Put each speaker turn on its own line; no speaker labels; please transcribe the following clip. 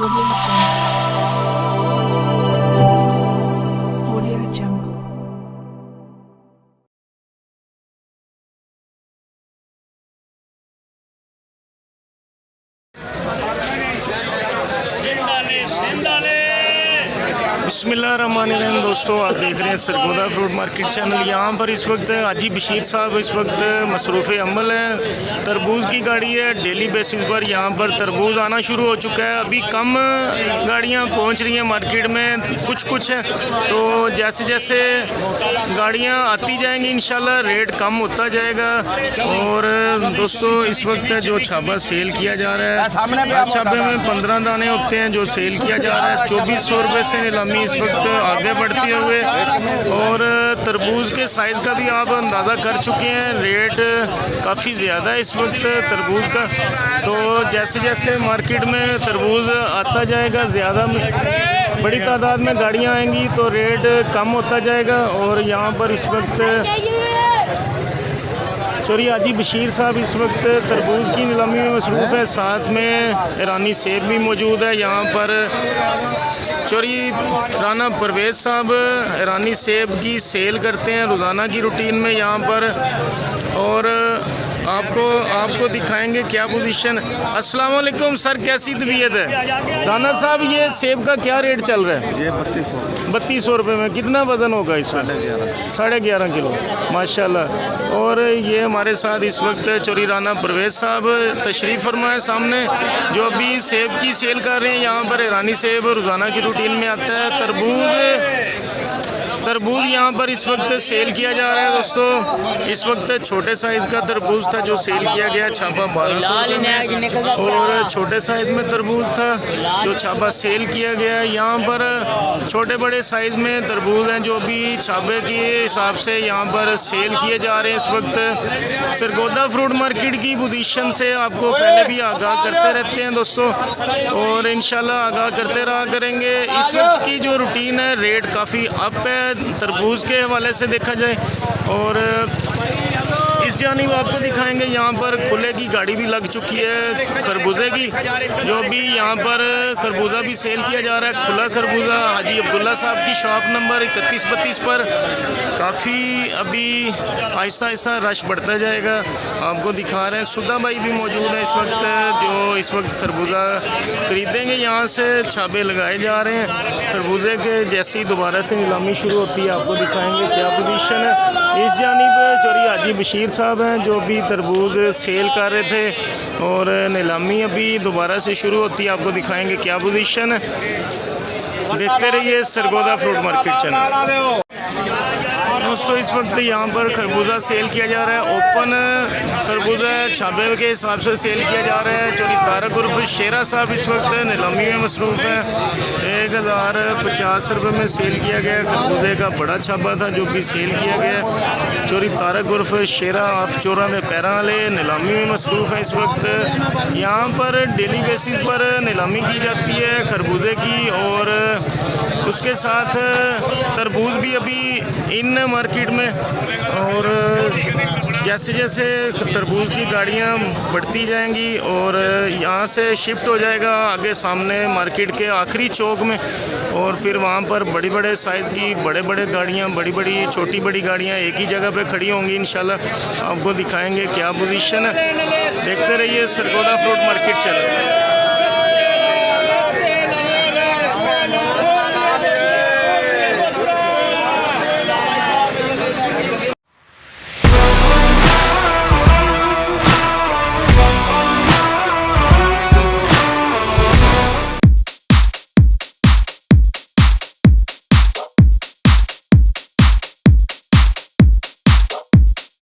Audio Jungle.
बिस्मिल्लाहिर्रहमानिर्रहीम। दोस्तों, आप देख रहे हैं सरगोदा फ्रूट मार्केट चैनल। यहाँ पर इस वक्त हाजी बशीर साहब इस वक्त मसरूफ़ अमल हैं। तरबूज की गाड़ी है। डेली बेसिस पर यहाँ पर तरबूज आना शुरू हो चुका है। अभी कम गाड़ियाँ पहुँच रही हैं मार्केट में, कुछ हैं। तो जैसे जैसे गाड़ियाँ आती जाएंगी इंशाल्लाह रेट कम होता जाएगा। और दोस्तों, इस वक्त जो छाबा सेल किया जा रहा है, हर छाबे में 15 दाने होते हैं जो सेल किया जा रहा है। 2400 रुपये से नीलामी इस वक्त आगे बढ़ते हुए। और तरबूज के साइज़ का भी आप अंदाज़ा कर चुके हैं। रेट काफ़ी ज़्यादा है इस वक्त तरबूज का। तो जैसे जैसे मार्केट में तरबूज आता जाएगा, ज़्यादा बड़ी तादाद में गाड़ियाँ आएंगी तो रेट कम होता जाएगा। और यहाँ पर इस वक्त हाजी बशीर साहब इस वक्त तरबूज की नीलामी में मसरूफ़ है। साथ में ईरानी सेब भी मौजूद है। यहाँ पर राना परवेज़ साहब ईरानी सेब की सेल करते हैं रोज़ाना की रूटीन में यहाँ पर। और आपको दिखाएंगे क्या पोजीशन। अस्सलाम वालेकुम सर, कैसी तबीयत है? राना साहब, ये सेब का क्या रेट चल रहा है?
ये
3200 रुपये में। कितना वज़न होगा इसमें? 11.5 किलो माशाल्लाह। और ये हमारे साथ इस वक्त चोरी राना परवेज़ साहब तशरीफ़ फरमा है सामने, जो अभी सेब की सेल कर रहे हैं। यहाँ पर ईरानी सेब रोज़ाना की रूटीन में आता है। तरबूज यहाँ पर इस वक्त सेल किया जा रहा है। दोस्तों, इस वक्त छोटे साइज़ का तरबूज था जो सेल किया गया, छापा 1200 में। और छोटे साइज़ में तरबूज था जो छापा सेल किया गया। यहाँ पर छोटे बड़े साइज़ में तरबूज हैं जो अभी छापे के हिसाब से यहाँ पर सेल किए जा रहे हैं। इस वक्त सरगोदा फ्रूट मार्केट की पोजीशन से आपको पहले भी आगाह करते रहते हैं दोस्तों, और इंशाल्लाह आगाह करते रहा करेंगे। इस वक्त की जो रूटीन है, रेट काफ़ी अप है तरबूज के हवाले से देखा जाए। और इस जानिब आपको दिखाएंगे, यहाँ पर खुले की गाड़ी भी लग चुकी है खरबूजे की, जो भी यहाँ पर खरबूजा भी सेल किया जा रहा है। खुला खरबूजा हाजी अब्दुल्ला साहब की शॉप नंबर 3132 पर काफ़ी अभी आहिस्ता आहिस्ता रश बढ़ता जाएगा। आपको दिखा रहे हैं सुधा भाई भी मौजूद हैं इस वक्त, जो इस वक्त खरबूजा खरीदेंगे। यहाँ से छाबे लगाए जा रहे हैं खरबूजे के। जैसे ही दोबारा से नीलामी शुरू होती है आपको दिखाएंगे क्या पोजीशन है। इस जानिब चोरी हाजी बशीर साहब हैं जो भी तरबूज सेल कर रहे थे, और नीलामी अभी दोबारा से शुरू होती है। आपको दिखाएंगे क्या पोजीशन है। देखते रहिए सरगोदा फ्रूट मार्केट चैनल। दोस्तों, इस वक्त यहाँ पर खरबूजा सेल किया जा रहा है। ओपन खरबूजा छाबे के हिसाब से सेल किया जा रहा है। चोरी तारक उर्फ शेरा साहब इस वक्त नीलामी में मसरूफ़ है। 1050 रुपये में सेल किया गया। खरबूजे का बड़ा छाबा था जो भी सेल किया गया। चोरी तारक उर्फ शेरा आप चोरा में पैरा वाले नीलामी में मसरूफ़ है इस वक्त। यहाँ पर डेली बेसिस पर नीलामी की जाती है खरबूजे की, और उसके साथ तरबूज भी अभी इन मार्केट में। और जैसे जैसे तरबूज की गाड़ियाँ बढ़ती जाएंगी और यहाँ से शिफ्ट हो जाएगा आगे सामने मार्केट के आखिरी चौक में, और फिर वहाँ पर बड़ी बड़े साइज़ की बड़े गाड़ियाँ, बड़ी छोटी बड़ी गाड़ियाँ एक ही जगह पे खड़ी होंगी इंशाल्लाह। आपको दिखाएंगे क्या पोजीशन है। देखते रहिए सरगोदा फ्रूट मार्केट चैनल।